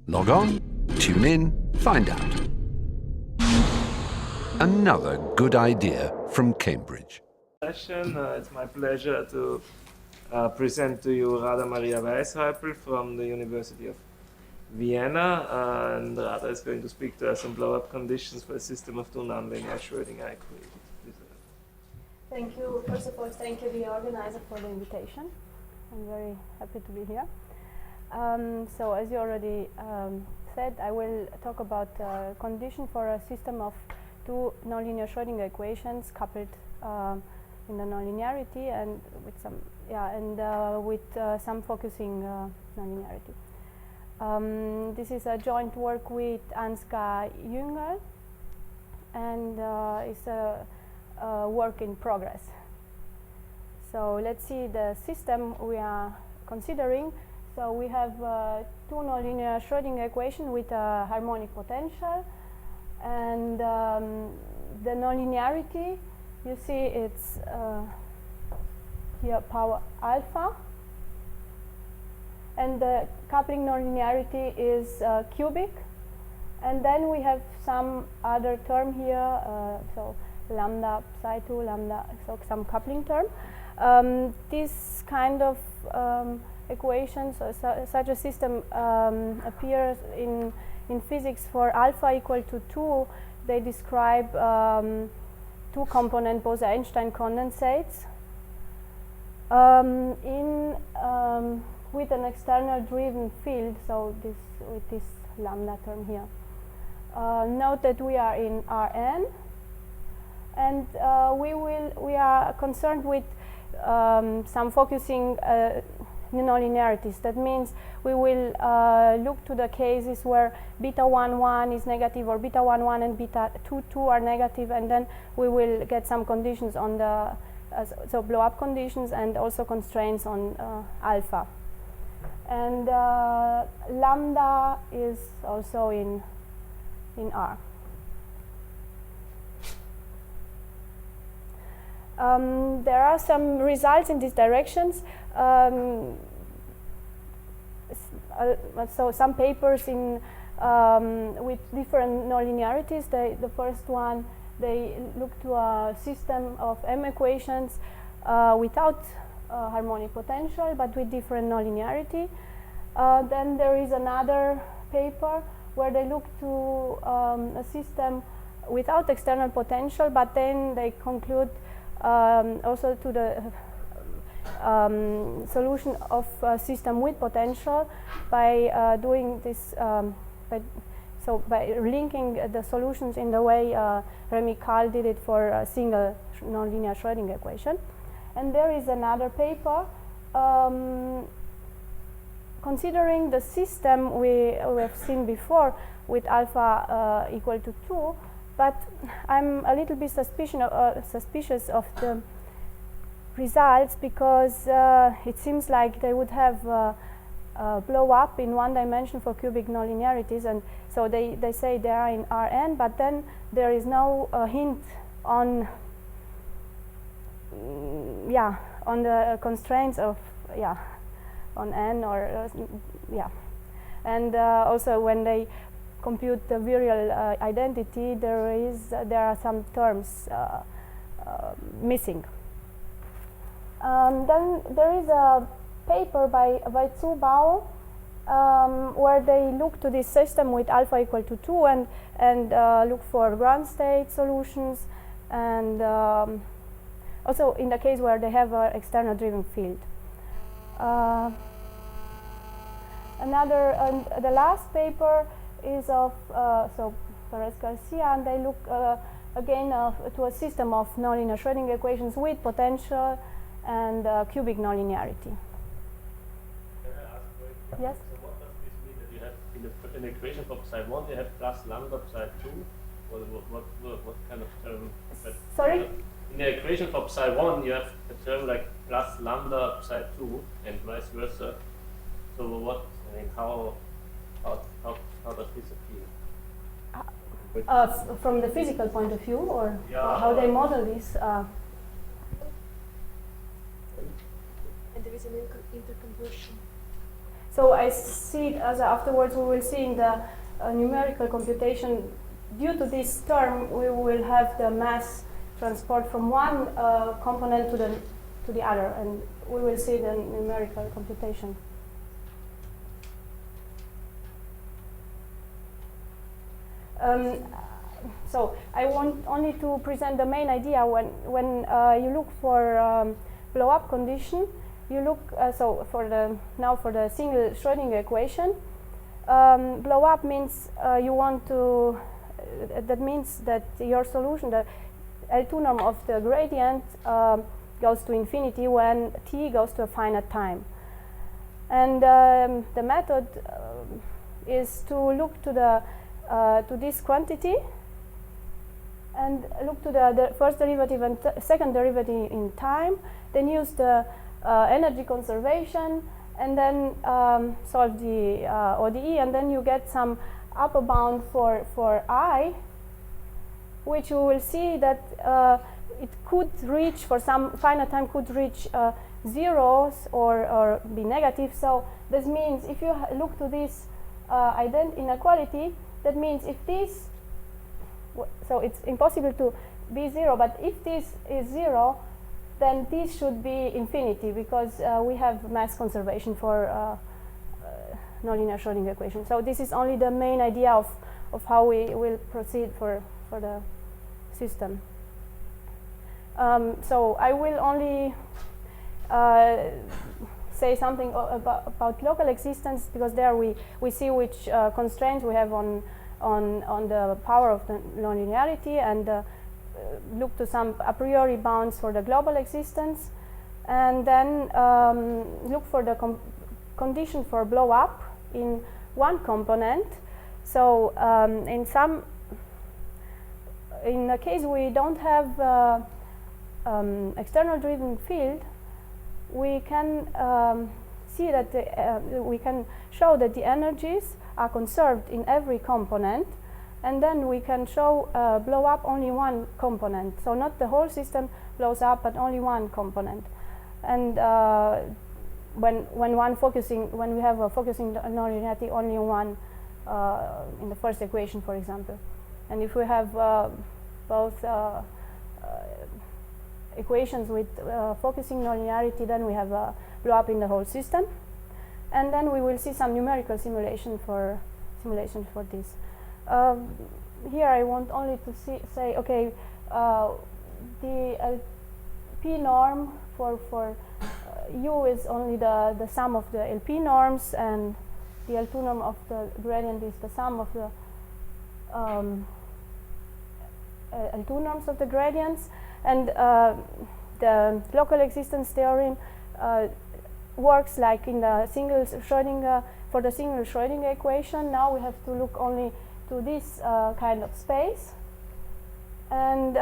Log on, tune in, find out. Another good idea from Cambridge. It's my pleasure to present to you Rada-Maria Weishaeupl from the University of Vienna, and Rada is going to speak to us on blow-up conditions for a system of two nonlinear Schrödinger equations. Thank you. First of all, thank you, the organizer, for the invitation. I'm very happy to be here. So, as you already said, I will talk about condition for a system of two nonlinear Schrödinger equations coupled in the nonlinearity and with some focusing nonlinearity. This is a joint work with Ansgar Jüngel, and it's a work in progress. So let's see the system we are considering. So we have two nonlinear Schrödinger equation with a harmonic potential, and the nonlinearity, you see it's here power alpha, and the coupling nonlinearity is cubic, and then we have some other term here, so lambda psi 2 lambda, so some coupling term. This kind of equations, such a system appears in physics for alpha equal to 2. They describe two-component Bose-Einstein condensates with an external driven field, so with this lambda term here. Note that we are in Rn, and we are concerned with some focusing nonlinearities. That means we will look to the cases where beta 1 1 is negative, or beta 1 1 and beta 2 2 are negative, and then we will get some conditions on the so blow-up conditions and also constraints on alpha. And lambda is also in R. There are some results in these directions. So some papers in with different nonlinearities. The first one, they look to a system of M equations without harmonic potential, but with different nonlinearity. Then there is another paper where they look to a system without external potential, but then they conclude also to the solution of a system with potential by doing this, by linking the solutions in the way Remy Karl did it for a single nonlinear Schrödinger equation. And there is another paper considering the system we have seen before with alpha equal to 2, but I'm a little bit suspicious of the results, because it seems like they would have blow up in one dimension for cubic nonlinearities, and so they say they are in Rn, but then there is no hint on on the constraints of on n or and also when they compute the virial identity, there are some terms missing. Then there is a paper by Zubao where they look to this system with alpha equal to 2 and look for ground state solutions, and also in the case where they have an external driven field. The last paper is of Perez Garcia, and they look again to a system of nonlinear Schrödinger equations with potential and cubic nonlinearity. Can I ask? Yes. So what does this mean that you have in the equation for psi 1 you have plus lambda psi 2? What kind of term? Sorry? In the equation for psi 1 you have a term like plus lambda psi 2 and vice versa. So how does this appear? From the physical point of view, or how they model this? And there is an interconversion. So I see it as afterwards we will see in the numerical computation. Due to this term, we will have the mass transport from one component to the other, and we will see the numerical computation. So I want only to present the main idea. When you look for blow-up condition, you look so for the single Schrödinger equation. Blow-up means you want to. That means that your solution, the L2 norm of the gradient, goes to infinity when t goes to a finite time. And the method is to look to this quantity and look to the first derivative and second derivative in time, then use the energy conservation, and then solve the ODE, and then you get some upper bound for I, which you will see that it could reach, for some finite time, could reach zeros or be negative. So this means if you look to this inequality, that means if this, so it's impossible to be zero, but if this is zero, then this should be infinity, because we have mass conservation for nonlinear Schrödinger equation. So this is only the main idea of how we will proceed for the system. So I will only say something about local existence, because there we see which constraints we have on the power of the nonlinearity, and look to some a priori bounds for the global existence, and then look for the condition for blow up in one component. So in the case we don't have external driven field, we can see that we can show that the energies are conserved in every component, and then we can show blow up only one component. So not the whole system blows up, but only one component. And when we have a focusing nonlinearity, only one in the first equation, for example. And if we have both equations with focusing nonlinearity, then we have a blow up in the whole system. And then we will see some numerical simulation for this. Here I want only to say, okay, the LP norm for U is only the sum of the LP norms, and the L2 norm of the gradient is the sum of the L2 norms of the gradients. And the local existence theorem works like in the single Schrödinger, for the single Schrödinger equation. Now we have to look only to this kind of space, and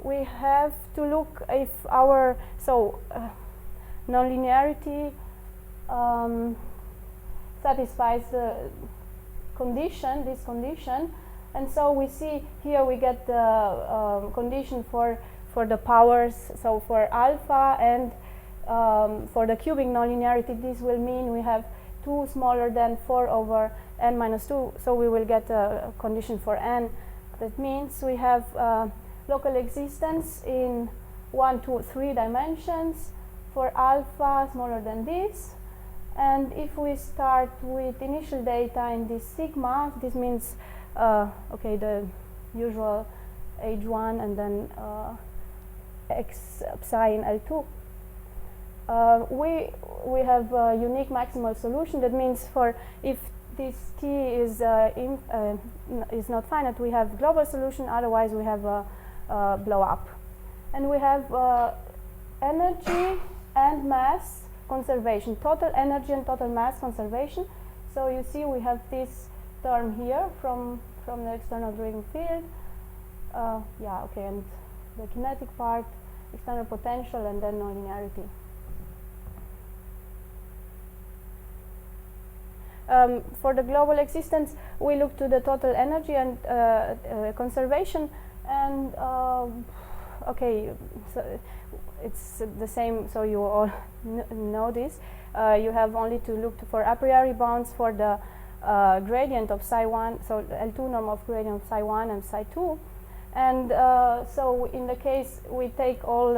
we have to look if our nonlinearity satisfies the condition, this condition. And so we see here we get the condition for the powers. So for alpha and for the cubic nonlinearity, this will mean we have 2 smaller than 4 over n minus 2. So we will get a condition for n. That means we have local existence in 1, 2, 3 dimensions for alpha smaller than this. And if we start with initial data in this sigma, this means okay, the usual H1 and then x psi in L2. We have a unique maximal solution. That means for if this T is not finite, we have global solution. Otherwise, we have a blow up, and we have energy and mass conservation, total energy and total mass conservation. So you see, we have this term here from the external driven field. Yeah, okay, and the kinetic part, external potential, and then nonlinearity. For the global existence, we look to the total energy and conservation, and okay, so it's the same, so you all know this. You have only to look for a priori bounds for the gradient of psi 1, so the L2 norm of gradient of psi 1 and psi 2. And so in the case we take all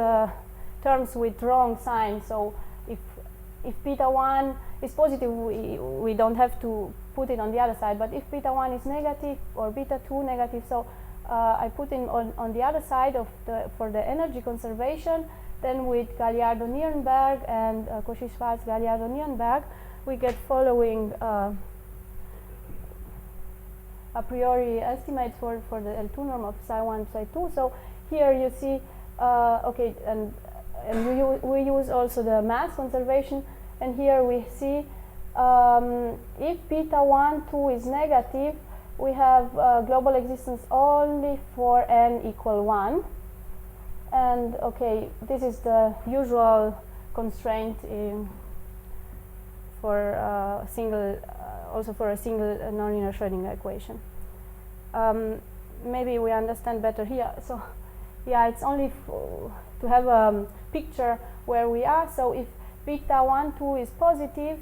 terms with wrong sign, so if beta 1 is positive, we don't have to put it on the other side, but if beta 1 is negative or beta 2 negative, so I put in on the other side of for the energy conservation. Then with Gallardo-Nirenberg and Cauchy-Schwarz Gallardo-Nirenberg, we get following a priori estimates for the L2 norm of psi 1, psi 2. So here you see, okay, and we use also the mass conservation, and here we see if beta 1, 2 is negative, we have global existence only for n equal 1. And okay, this is the usual constraint for single, also for a single nonlinear Schrödinger equation. Maybe we understand better here. So yeah, it's only to have a picture where we are. So if beta 1, 2 is positive,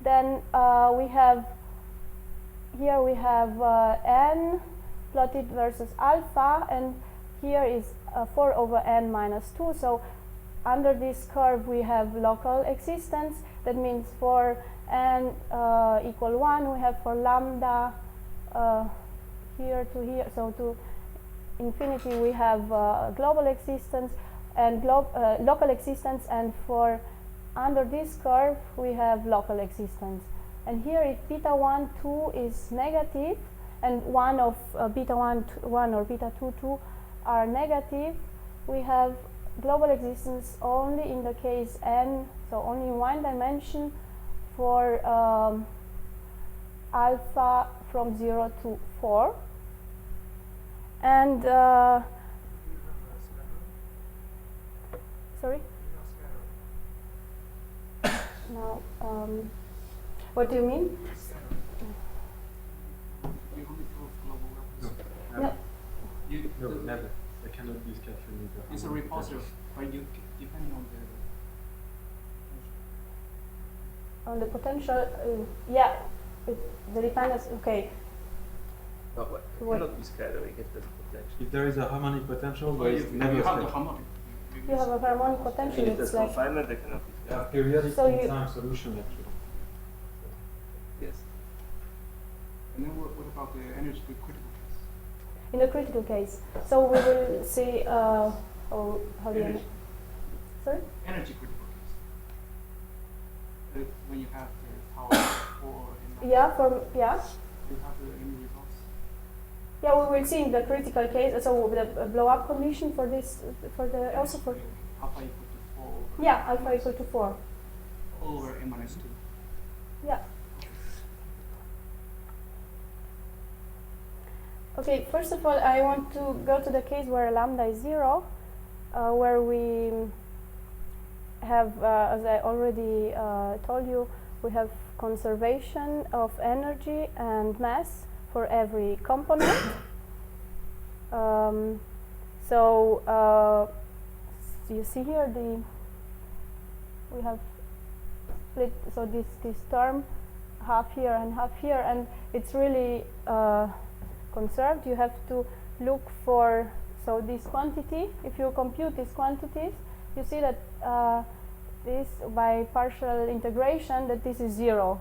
then we have here we have n plotted versus alpha, and here is 4 over n minus 2. So under this curve we have local existence. That means for n equal 1, we have for lambda here to here, so to infinity we have global existence and local existence, and for under this curve we have local existence. And here if beta 1, 2 is negative, and one of beta 1, 1 or beta 2, 2 are negative, we have global existence only in the case n, so only in one dimension for alpha from 0 to 4. And sorry? Now, what do you mean? Yeah. No, never. They cannot be captured with the It's a repulsor, but you depending on the potential, yeah, the dependence. Okay. No, but it cannot be scattering if there's potential. If there is a harmonic potential, the. there is never You have the scattering. harmonic. You have a harmonic potential. If It's there's like confinement, they cannot be scattering. Periodic So you- time solution actually. Yes. And then what about the energy critical case? in the critical case. So we will see. How do you? Energy. Sorry. Energy critical case. When you have the power for Yeah. you have the any results. Yeah, we will see in the critical case. So the blow up condition for this, for the also for Alpha equal to 4 over yeah, alpha equal to 4. over n minus 2. Yeah. Okay, first of all, I want to go to the case where lambda is 0, where we have, as I already told you, we have conservation of energy and mass for every component. So you see here we have split, so this term half here and half here, and it's really conserved. You have to look for, so this quantity, if you compute these quantities, you see that this by partial integration that this is 0.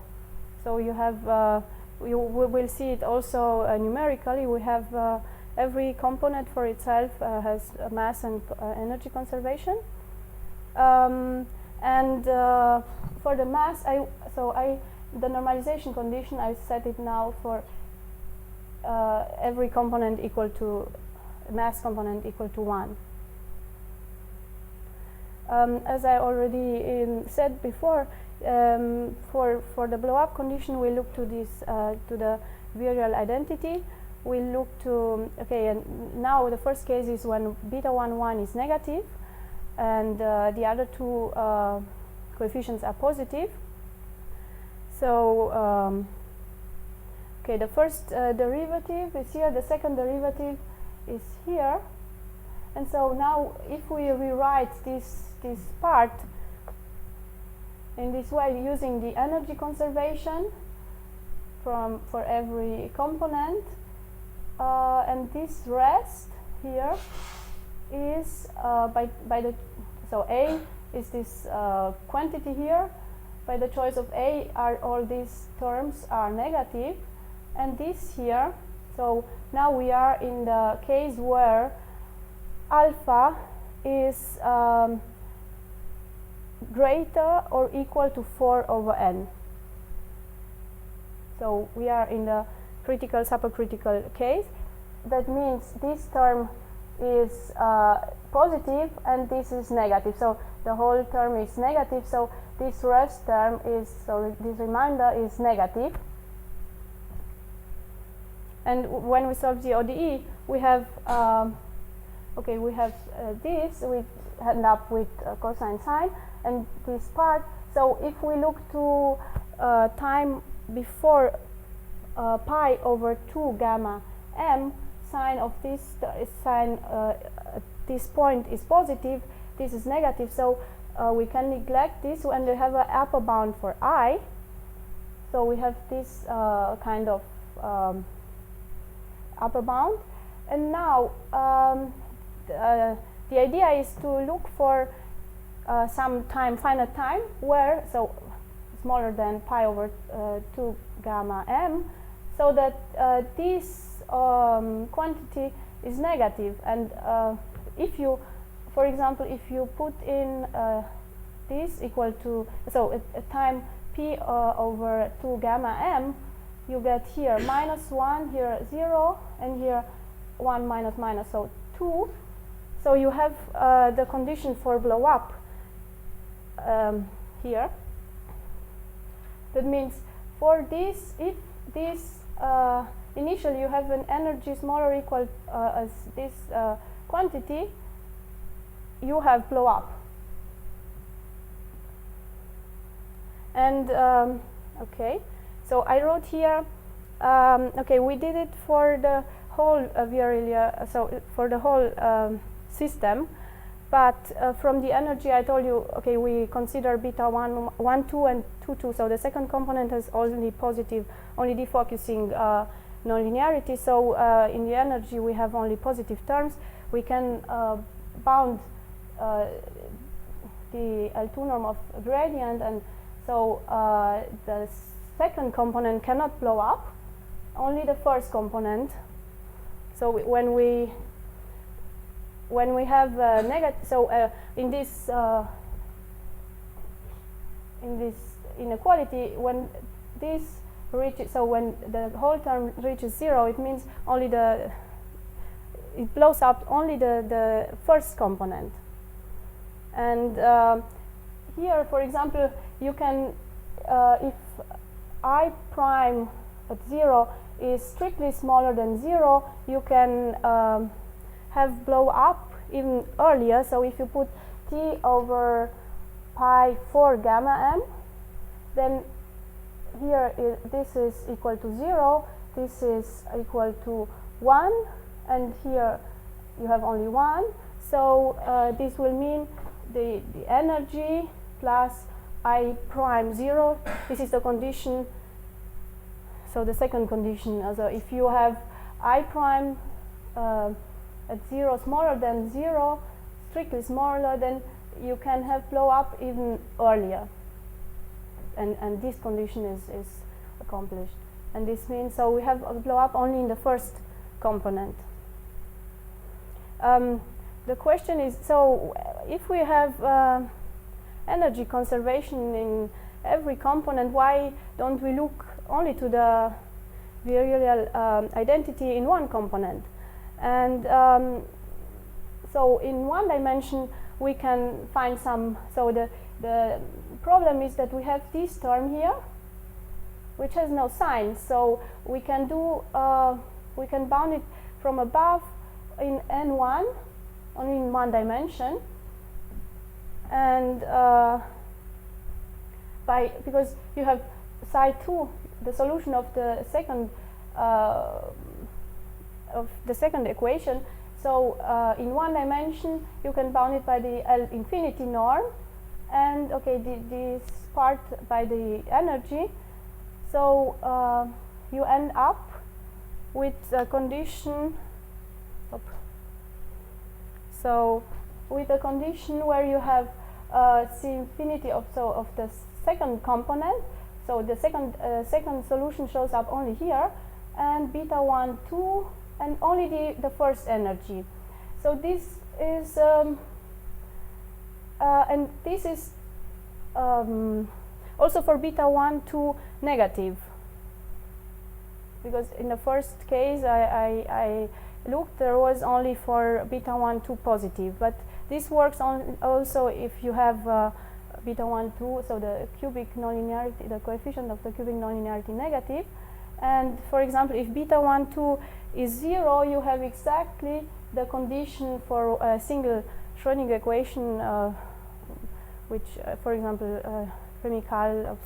So you have, we will see it also numerically. We have every component for itself has a mass and energy conservation. And for the mass, the normalization condition, I set it now for every component equal to, mass component equal to 1. As I already said before, for the blow-up condition, we look to this to the virial identity. We look to, okay, and now the first case is when beta 1, 1 is negative, and the other two coefficients are positive. So, okay, the first derivative is here, the second derivative is here, And so now if we rewrite this part in this way using the energy conservation for every component, and this rest here is by the, so A is this quantity here. By the choice of A, all these terms are negative, and this here, so now we are in the case where alpha is greater or equal to 4 over n. So we are in the critical supercritical case. That means this term is positive and this is negative. So the whole term is negative. So this rest term is, so this remainder is negative. And when we solve the ODE, we have okay, we have this. We end up with cosine sine and this part. So if we look to time before pi over 2 gamma m, sine of this sine at this point is positive, this is negative, so we can neglect this and we have an upper bound for I. So we have this kind of upper bound, and now the idea is to look for some time, finite time, where, so smaller than pi over 2 gamma m, so that this quantity is negative. And if you, for example, if you put in this equal to, so at time p over 2 gamma m, you get here -1, here 0, and here 1 minus minus, so 2. So you have the condition for blow up here. That means for this, if this initially you have an energy smaller or equal as this quantity, you have blow up. And okay, so I wrote here, okay, we did it for the whole virilia, so for the whole system, but from the energy I told you, okay, we consider beta 1, 2 and 2, 2, so the second component has only positive, only defocusing nonlinearity, so in the energy we have only positive terms. We can bound the L2 norm of gradient, and so the second component cannot blow up, only the first component. So when we have negative, so in this inequality, when this reaches, so when the whole term reaches 0, it means only it blows up only the first component. And here, for example, you can, if I prime at 0 is strictly smaller than 0, you can have blow up even earlier. So if you put t over pi 4 gamma m, then here this is equal to 0, this is equal to 1, and here you have only 1. So this will mean the energy plus I prime 0, this is the condition. So the second condition, so if you have I prime at 0 smaller than 0, strictly smaller, then you can have blow up even earlier. And this condition is accomplished. And this means, so we have a blow up only in the first component. The question is, so if we have energy conservation in every component, why don't we look only to the virial identity in one component? And so in one dimension we can find some, so the problem is that we have this term here which has no sign, so we can do we can bound it from above in n1 only in one dimension, and because you have psi 2, the solution of the second equation, So in one dimension, you can bound it by the L infinity norm, and okay, this part by the energy. So you end up with a condition. So with a condition where you have C infinity of the second component. So the second solution shows up only here, and beta 1, 2, and only the first energy. So this is and this is also for beta 1, 2 negative, because in the first case I looked, there was only for beta 1, 2 positive, but this works on also if you have beta 1, 2, so the cubic nonlinearity, the coefficient of the cubic nonlinearity negative. And for example, if beta 1, 2 is 0, you have exactly the condition for a single Schrödinger equation, which, for example, Remy-Kall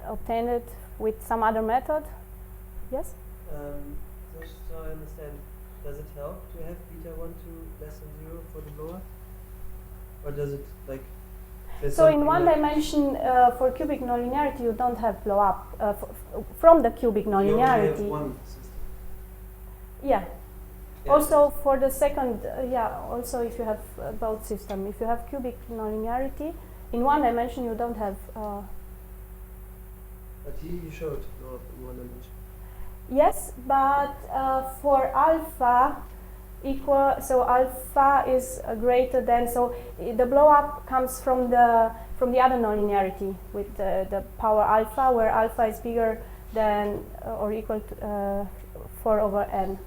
obtained it with some other method. Yes? Just so I understand, does it help to have beta 1, 2 less than 0 for the blow-up? Or does it, like... So in one dimension, for cubic nonlinearity, you don't have blow-up from the cubic nonlinearity. You only have one system. Yeah. Yeah. Also for the second, also if you have both system. If you have cubic nonlinearity, in one dimension you don't have... But you showed blow-up in one dimension. Yes, but for alpha equal, so alpha is greater than, so the blow up comes from the other nonlinearity with the power alpha, where alpha is bigger than or equal to 4 over n.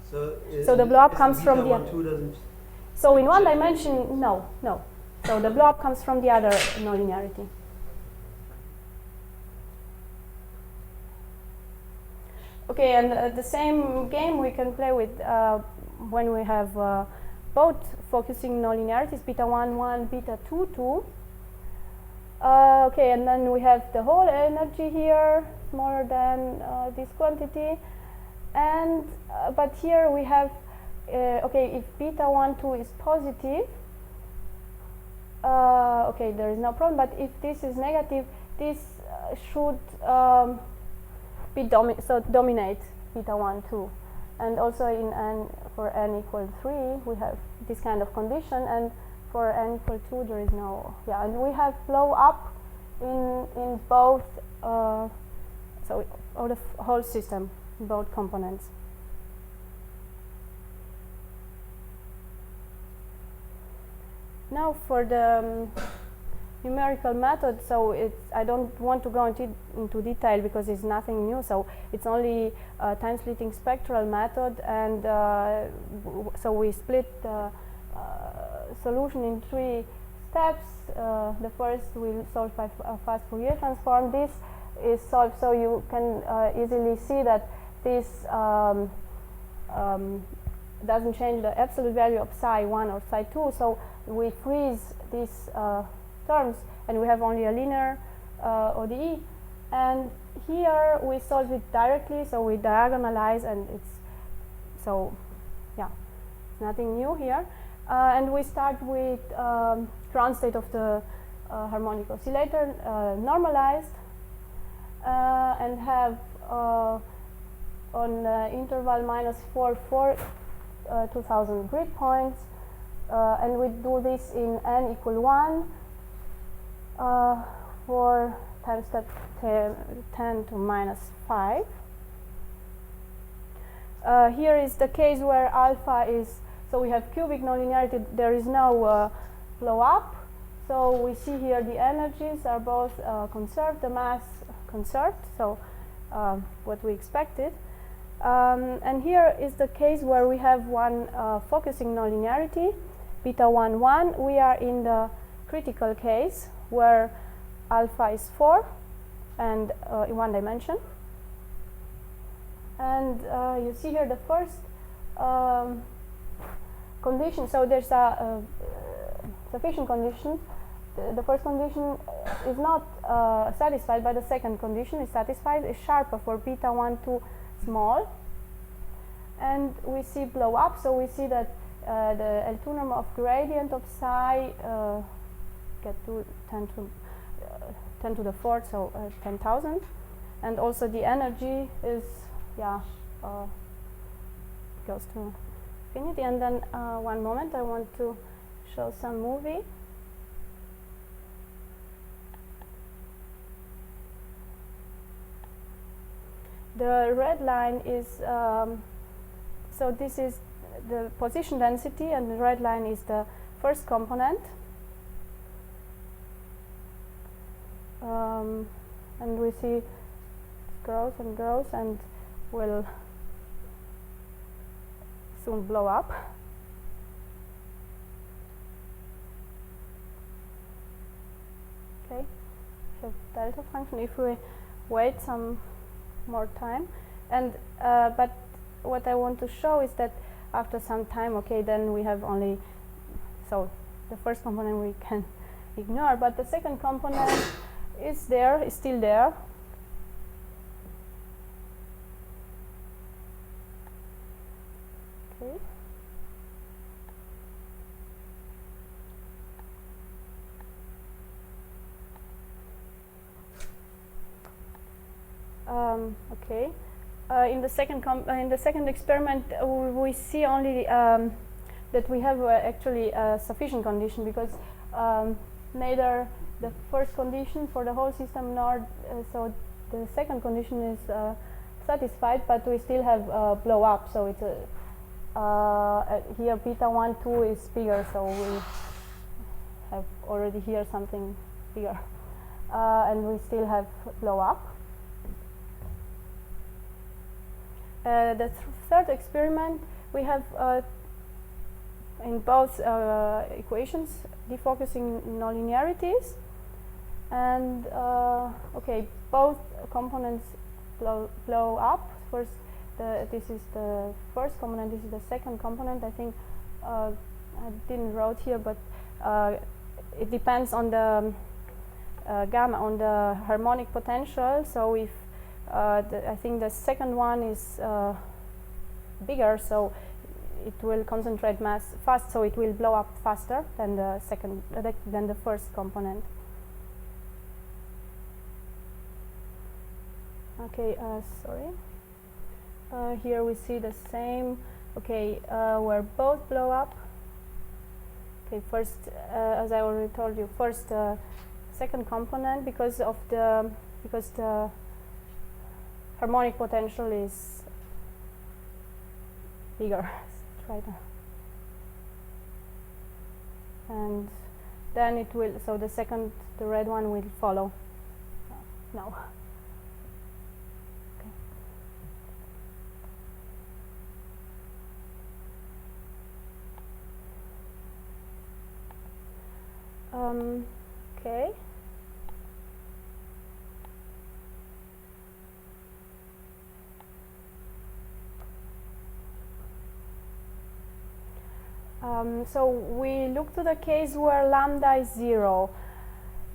Okay. So the blow up comes from the other. So in one dimension, no. So the blow up comes from the other nonlinearity. Okay, and the same game we can play with when we have both focusing nonlinearities, beta 1, 1, beta 2, 2. Okay, and then we have the whole energy here, smaller than this quantity. And but here we have, okay, if beta 1, 2 is positive, okay, there is no problem. But if this is negative, this should dominate beta 1, 2, and also in n, for n equal 3 we have this kind of condition, and for n equal 2 there is no, and we have blow up in both, so of the whole system, both components. Now for the numerical method, so I don't want to go into detail because it's nothing new. So it's only a time-splitting spectral method, and so we split the solution in 3 steps. The first we'll solve by fast Fourier transform. This is solved, so you can easily see that this doesn't change the absolute value of psi 1 or psi 2. So we freeze these terms, and we have only a linear ODE. And here we solve it directly, so we diagonalize, and it's so nothing new here. And we start with ground state of the harmonic oscillator normalized, and have on interval -4, 4 2000 grid points, and we do this in n equal 1 for time step 10 to -5. Here is the case where alpha is, so we have cubic nonlinearity, there is no blow up. So we see here the energies are both conserved, the mass conserved, so what we expected. And here is the case where we have one focusing nonlinearity, beta 1, 1. We are in the critical case where alpha is 4 and in one dimension. And you see here the first condition. So there's a sufficient condition. The first condition is not satisfied, but the second condition is satisfied. Is sharper for beta 1, 2 small. and we see blow up. So we see that the L2 norm of gradient of psi get to 10 to the 4th, so 10,000, and also the energy is goes to infinity. And then one moment, I want to show some movie. The red line is so this is the position density, and the red line is the first component. And we see it grows and will soon blow up. Okay, so delta function, if we wait some more time, and but what I want to show is that after some time, okay, then we have only, so the first component we can ignore, but the second component is still there. Okay. Okay. In the second experiment, we see only that we have actually a sufficient condition, because neither the first condition for the whole system nor so the second condition is satisfied, but we still have blow up. So it's here beta 1, 2 is bigger, so we have already here something bigger, and we still have blow up. The third experiment, we have in both equations defocusing nonlinearities, and okay, both components blow up. First, this is the first component, this is the second component. I think I didn't wrote here, but it depends on the gamma, on the harmonic potential. So if I think the second one is bigger, so it will concentrate mass fast, so it will blow up faster than the second, than the first component. Okay, sorry. Here we see the same. Okay, where both blow up. Okay, first, as I already told you, first second component, because the harmonic potential is bigger. Right now. And then it will, so the red one will follow now. Okay. Okay. So we look to the case where lambda is 0.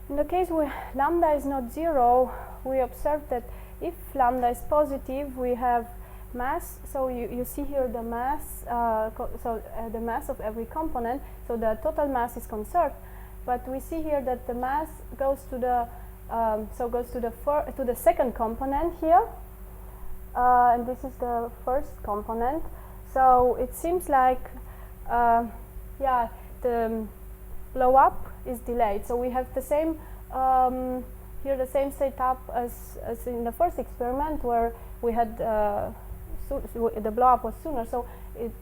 In the case where lambda is not 0, we observe that if lambda is positive, we have mass. So you see here the mass, the mass of every component. So the total mass is conserved, but we see here that the mass goes to the to the second component here, and this is the first component. So it seems like the blow up is delayed. So we have the same here, the same setup as in the first experiment, where we had the blow up was sooner. So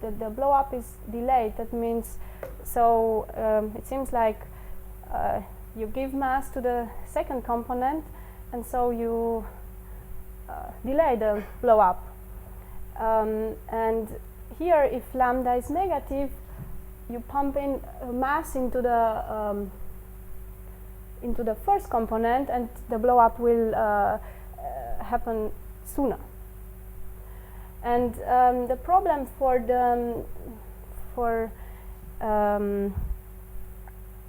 the blow up is delayed. That means, so it seems like you give mass to the second component, and so you delay the blow up. And here, if lambda is negative, you pump in mass into the first component, and the blow up will happen sooner. And the problem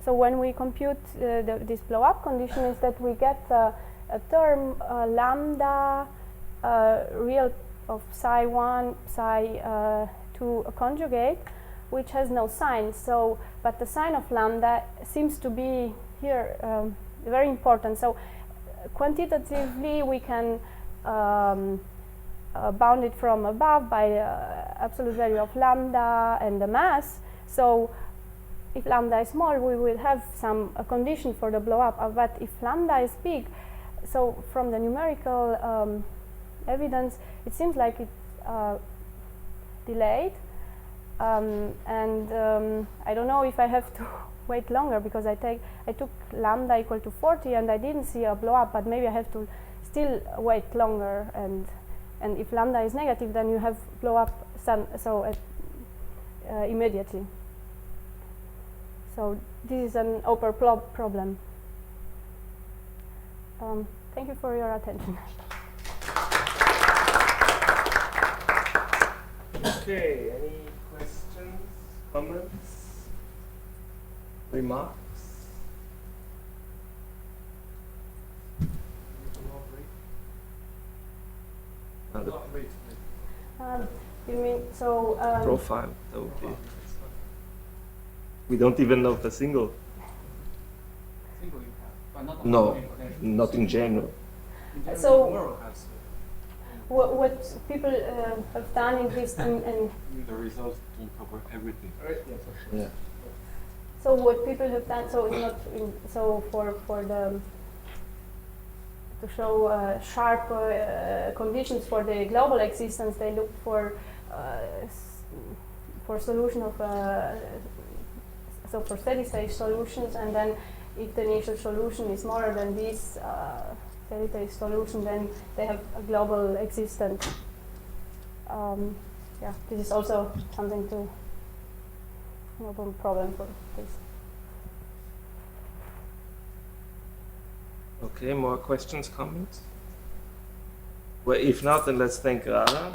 so when we compute this blow up condition is that we get a term lambda real of psi 1, psi 2 conjugate, which has no sign. So, but the sign of lambda seems to be here very important. So, quantitatively, we can bound it from above by the absolute value of lambda and the mass. So, if lambda is small, we will have some condition for the blow up. But if lambda is big, so from the numerical evidence, it seems like it's delayed. I don't know if I have to wait longer, because I took lambda equal to 40 and I didn't see a blow up, but maybe I have to still wait longer, and if lambda is negative, then you have blow up immediately. So this is an open problem. Thank you for your attention. Okay, any questions, comments, remarks? You mean so? Profile, that would be. We don't even know the single. Single you have, but not No, potential. not in general. In general, So- tomorrow has What people have done in this, and The results don't cover everything. Yeah. so what people have done, so not so for the to show sharp conditions for the global existence, they looked for solution of so for steady state solutions, and then if the initial solution is smaller than this steady state solution, then they have a global existence. Yeah, this is also something to open problem for this. Okay, more questions, comments? Well, if not, then let's thank Rada.